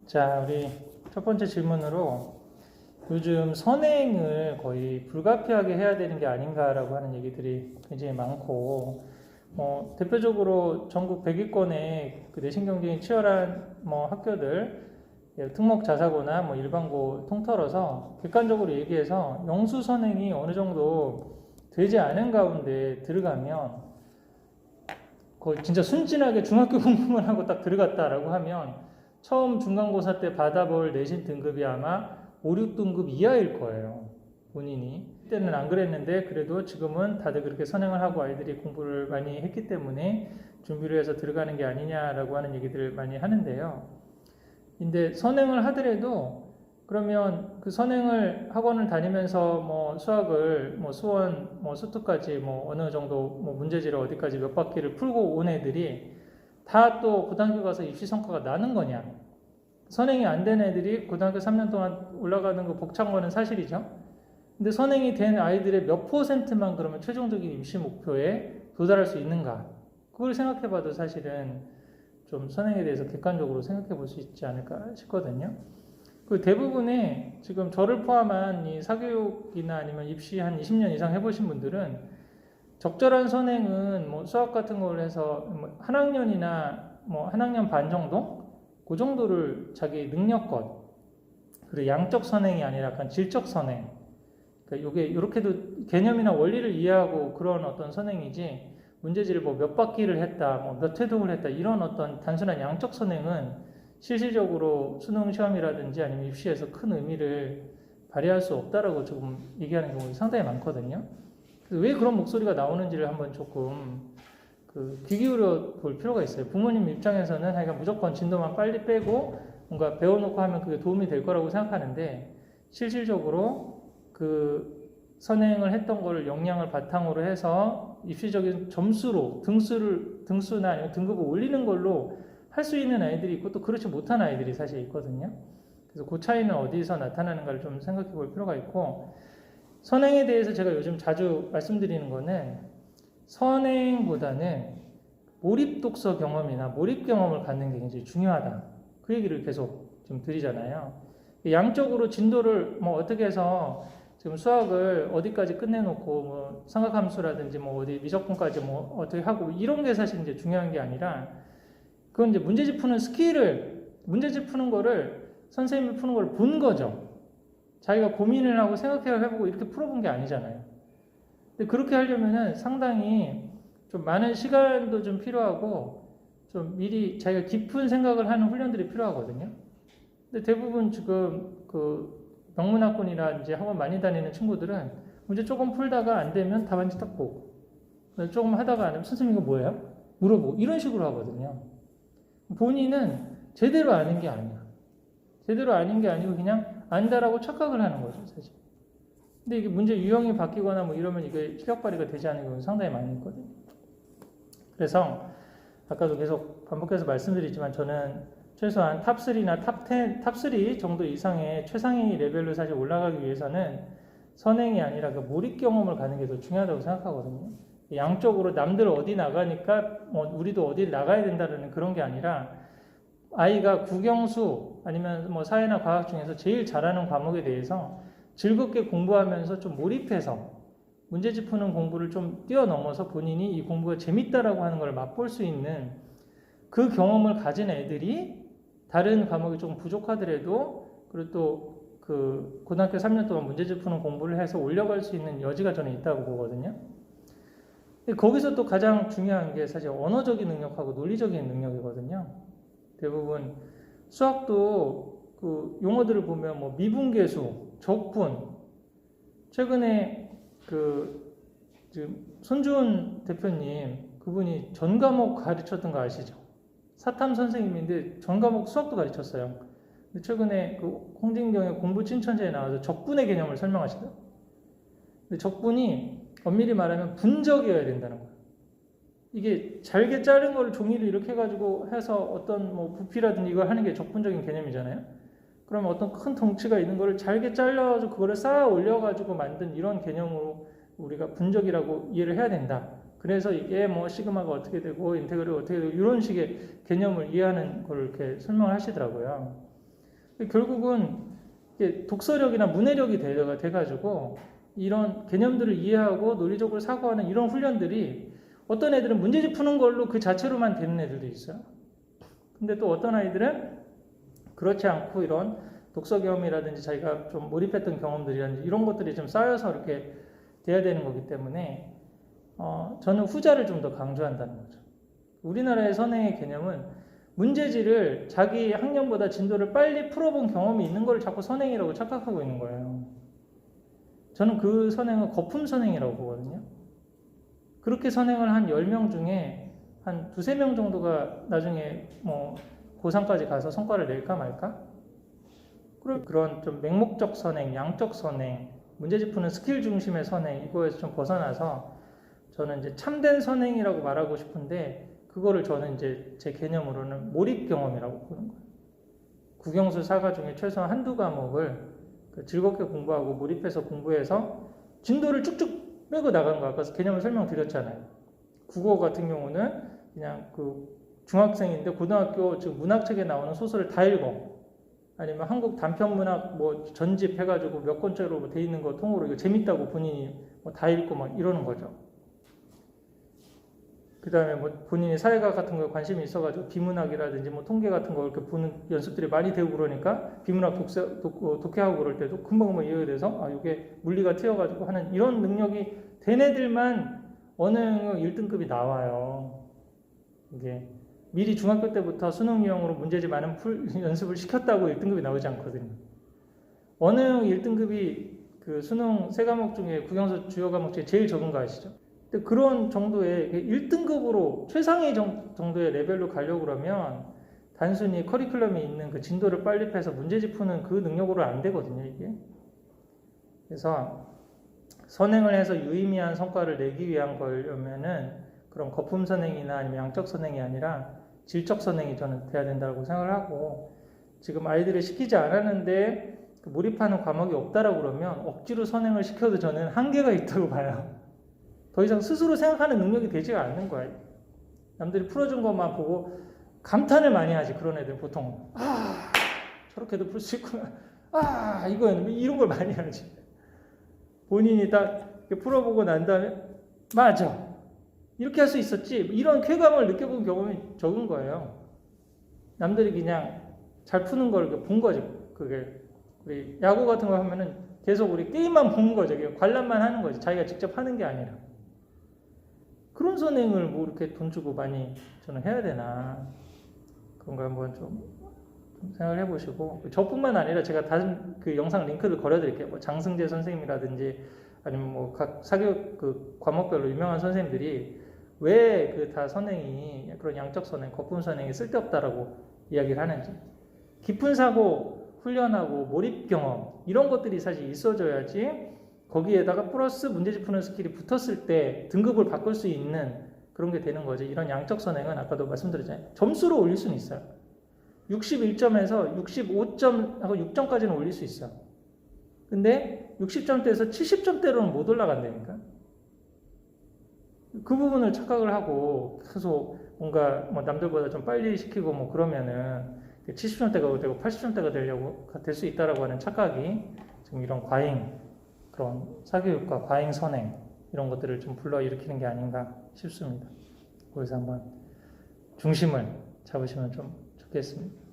자, 우리 첫 번째 질문으로 요즘 선행을 거의 불가피하게 해야 되는 게 아닌가라고 하는 얘기들이 굉장히 많고, 대표적으로 전국 100위권의 그 내신 경쟁이 치열한 학교들, 특목 자사고나 일반고 통틀어서 객관적으로 얘기해서 영수 선행이 어느 정도 되지 않은 가운데 들어가면 거의 진짜 순진하게 중학교 공부만 하고 딱 들어갔다라고 하면 처음 중간고사 때 받아볼 내신 등급이 아마 5, 6등급 이하일 거예요. 본인이. 그때는 안 그랬는데 그래도 지금은 다들 그렇게 선행을 하고 아이들이 공부를 많이 했기 때문에 준비를 해서 들어가는 게 아니냐라고 하는 얘기들을 많이 하는데요. 근데 선행을 하더라도 그러면 그 선행을 학원을 다니면서 수학을 수원 수투까지 어느 정도 문제지를 어디까지 몇 바퀴를 풀고 온 애들이 다 또 고등학교 가서 입시 성과가 나는 거냐? 선행이 안 된 애들이 고등학교 3년 동안 올라가는 거 벅찬 거는 사실이죠. 근데 선행이 된 아이들의 몇 %만 그러면 최종적인 입시 목표에 도달할 수 있는가? 그걸 생각해 봐도 사실은 좀 선행에 대해서 객관적으로 생각해 볼 수 있지 않을까 싶거든요. 그 대부분의 지금 저를 포함한 이 사교육이나 아니면 입시 한 20년 이상 해보신 분들은 적절한 선행은 수학 같은 걸 해서 한 학년이나 한 학년 반 정도? 그 정도를 자기 능력껏, 그리고 양적 선행이 아니라 약간 질적 선행. 그러니까 이게 이렇게도 개념이나 원리를 이해하고 그런 어떤 선행이지, 문제지를 몇 바퀴를 했다, 몇 회독을 했다, 이런 어떤 단순한 양적 선행은 실질적으로 수능 시험이라든지 아니면 입시에서 큰 의미를 발휘할 수 없다라고 조금 얘기하는 경우가 상당히 많거든요. 그래서 왜 그런 목소리가 나오는지를 한번 조금 귀 기울여 볼 필요가 있어요. 부모님 입장에서는 하여간 무조건 진도만 빨리 빼고 뭔가 배워놓고 하면 그게 도움이 될 거라고 생각하는데, 실질적으로 그 선행을 했던 거를 역량을 바탕으로 해서 입시적인 점수로 등수나 아니면 등급을 올리는 걸로 할 수 있는 아이들이 있고 또 그렇지 못한 아이들이 사실 있거든요. 그래서 그 차이는 어디서 나타나는가를 좀 생각해 볼 필요가 있고, 선행에 대해서 제가 요즘 자주 말씀드리는 거는 선행보다는 몰입 독서 경험이나 몰입 경험을 갖는 게 굉장히 중요하다. 그 얘기를 계속 좀 드리잖아요. 양적으로 진도를 어떻게 해서 지금 수학을 어디까지 끝내놓고 삼각함수라든지 어디 미적분까지 어떻게 하고 이런 게 사실 이제 중요한 게 아니라, 그건 이제 문제집 푸는 문제집 푸는 거를 선생님이 푸는 걸 본 거죠. 자기가 고민을 하고 생각해보고 이렇게 풀어본 게 아니잖아요. 근데 그렇게 하려면은 상당히 좀 많은 시간도 좀 필요하고 좀 미리 자기가 깊은 생각을 하는 훈련들이 필요하거든요. 근데 대부분 지금 명문학군이나 이제 학원 많이 다니는 친구들은 문제 조금 풀다가 안 되면 답안지 딱 보고, 조금 하다가 안 되면 선생님 이거 뭐예요? 물어보고 이런 식으로 하거든요. 본인은 제대로 아는 게 아니야. 제대로 아는 게 아니고 그냥 안다라고 착각을 하는 거죠, 사실. 근데 이게 문제 유형이 바뀌거나 이러면 이게 실력 발휘가 되지 않는 경우는 상당히 많이 있거든요. 그래서 아까도 계속 반복해서 말씀드리지만 저는 최소한 탑3나 탑3 정도 이상의 최상위 레벨로 사실 올라가기 위해서는 선행이 아니라 그 몰입 경험을 가는 게 더 중요하다고 생각하거든요. 양쪽으로 남들 어디 나가니까 우리도 어디 나가야 된다는 그런 게 아니라, 아이가 국영수 아니면 사회나 과학 중에서 제일 잘하는 과목에 대해서 즐겁게 공부하면서 좀 몰입해서 문제집 푸는 공부를 좀 뛰어넘어서 본인이 이 공부가 재밌다라고 하는 걸 맛볼 수 있는 그 경험을 가진 애들이 다른 과목이 조금 부족하더라도 그리고 또 그 고등학교 3년 동안 문제집 푸는 공부를 해서 올려갈 수 있는 여지가 저는 있다고 보거든요. 거기서 또 가장 중요한 게 사실 언어적인 능력하고 논리적인 능력이거든요. 대부분 수학도 그 용어들을 보면 미분계수, 적분, 최근에 지금 손주은 대표님 그분이 전 과목 가르쳤던 거 아시죠? 사탐 선생님인데 전 과목 수학도 가르쳤어요. 근데 최근에 홍진경의 공부 찐천재에 나와서 적분의 개념을 설명하시더라고요. 근데 적분이 엄밀히 말하면 분적이어야 된다는 거예요. 이게 잘게 자른 거를 종이를 이렇게 해가지고 해서 어떤 부피라든지 이걸 하는 게 적분적인 개념이잖아요. 그러면 어떤 큰 덩치가 있는 거를 잘게 잘라가지고 그거를 쌓아 올려가지고 만든 이런 개념으로 우리가 분적이라고 이해를 해야 된다. 그래서 이게 시그마가 어떻게 되고 인테그럴이 어떻게 되고 이런 식의 개념을 이해하는 걸 이렇게 설명을 하시더라고요. 결국은 이게 독서력이나 문해력이 돼가지고 이런 개념들을 이해하고 논리적으로 사고하는 이런 훈련들이 어떤 애들은 문제집 푸는 걸로 그 자체로만 되는 애들도 있어요. 근데 또 어떤 아이들은 그렇지 않고 이런 독서 경험이라든지 자기가 좀 몰입했던 경험들이라든지 이런 것들이 좀 쌓여서 이렇게 돼야 되는 거기 때문에 저는 후자를 좀 더 강조한다는 거죠. 우리나라의 선행의 개념은 문제지를 자기 학년보다 진도를 빨리 풀어본 경험이 있는 걸 자꾸 선행이라고 착각하고 있는 거예요. 저는 그 선행은 거품 선행이라고 보거든요. 그렇게 선행을 한 10명 중에 한 2~3명 정도가 나중에 뭐 고3까지 가서 성과를 낼까 말까? 그런 좀 맹목적 선행, 양적 선행, 문제집 푸는 스킬 중심의 선행, 이거에서 좀 벗어나서 저는 이제 참된 선행이라고 말하고 싶은데, 그거를 저는 이제 제 개념으로는 몰입 경험이라고 보는 거예요. 국영수 사과 중에 최소한 한두 과목을 즐겁게 공부하고 몰입해서 공부해서 진도를 쭉쭉 빼고 나간 거, 아까 개념을 설명드렸잖아요. 국어 같은 경우는 그냥 그 중학생인데 고등학교 지금 문학책에 나오는 소설을 다 읽어. 아니면 한국 단편문학 뭐 전집 해가지고 몇 권째로 돼 있는 거 통으로 이거 재밌다고 본인이 뭐 다 읽고 막 이러는 거죠. 그 다음에 뭐 본인이 사회과학 같은 거에 관심이 있어가지고 비문학이라든지 뭐 통계 같은 거 이렇게 보는 연습들이 많이 되고 그러니까 비문학 독해하고 그럴 때도 금방 이해가 돼서 이게 물리가 튀어가지고 하는 이런 능력이 된 애들만 어느 영역 1등급이 나와요. 이게 미리 중학교 때부터 수능 유형으로 문제집 많은 연습을 시켰다고 1등급이 나오지 않거든요. 어느 영역 1등급이 그 수능 3과목 중에 국영수 주요 과목 중에 제일 적은 거 아시죠? 근데 그런 정도의 1등급으로 최상위 정도의 레벨로 가려고 그러면 단순히 커리큘럼이 있는 그 진도를 빨리 패서 문제집 푸는 그 능력으로 안 되거든요, 이게. 그래서 선행을 해서 유의미한 성과를 내기 위한 거려면은 그런 거품 선행이나 아니면 양적 선행이 아니라 질적 선행이 저는 돼야 된다고 생각을 하고, 지금 아이들을 시키지 않았는데 몰입하는 과목이 없다라고 그러면 억지로 선행을 시켜도 저는 한계가 있다고 봐요. 더 이상 스스로 생각하는 능력이 되지가 않는 거예요. 남들이 풀어준 것만 보고 감탄을 많이 하지, 그런 애들 보통. 저렇게도 풀 수 있구나. 이건 이런 걸 많이 하지. 본인이 딱 풀어보고 난 다음에 맞아, 이렇게 할 수 있었지, 이런 쾌감을 느껴본 경험이 적은 거예요. 남들이 그냥 잘 푸는 걸 본 거지. 그게 우리 야구 같은 거 하면은 계속 우리 게임만 보는 거죠. 관람만 하는 거지. 자기가 직접 하는 게 아니라. 그런 선행을 뭐 이렇게 돈 주고 많이 저는 해야 되나, 그런 거 한번 좀 생각을 해보시고, 저뿐만 아니라 제가 다른 그 영상 링크를 걸어드릴게요. 뭐 장승재 선생님이라든지 아니면 뭐 각 사교육 그 과목별로 유명한 선생님들이 왜 그 다 선행이 그런 양적 선행, 거품 선행이 쓸데없다라고 이야기를 하는지, 깊은 사고 훈련하고 몰입 경험 이런 것들이 사실 있어줘야지 거기에다가 플러스 문제집 푸는 스킬이 붙었을 때 등급을 바꿀 수 있는 그런 게 되는 거지. 이런 양적 선행은 아까도 말씀드렸잖아요. 점수로 올릴 수는 있어요. 61점에서 65점하고 6점까지는 올릴 수 있어요. 근데 60점대에서 70점대로는 못 올라간다니까. 그 부분을 착각을 하고 계속 뭔가 뭐 남들보다 좀 빨리 시키고 뭐 그러면은 70점대가 되고 80점대가 될 수 있다라고 하는 착각이 지금 이런 과잉, 그런 사교육과 과잉 선행 이런 것들을 좀 불러일으키는 게 아닌가 싶습니다. 그래서 한번 중심을 잡으시면 좀 좋겠습니다.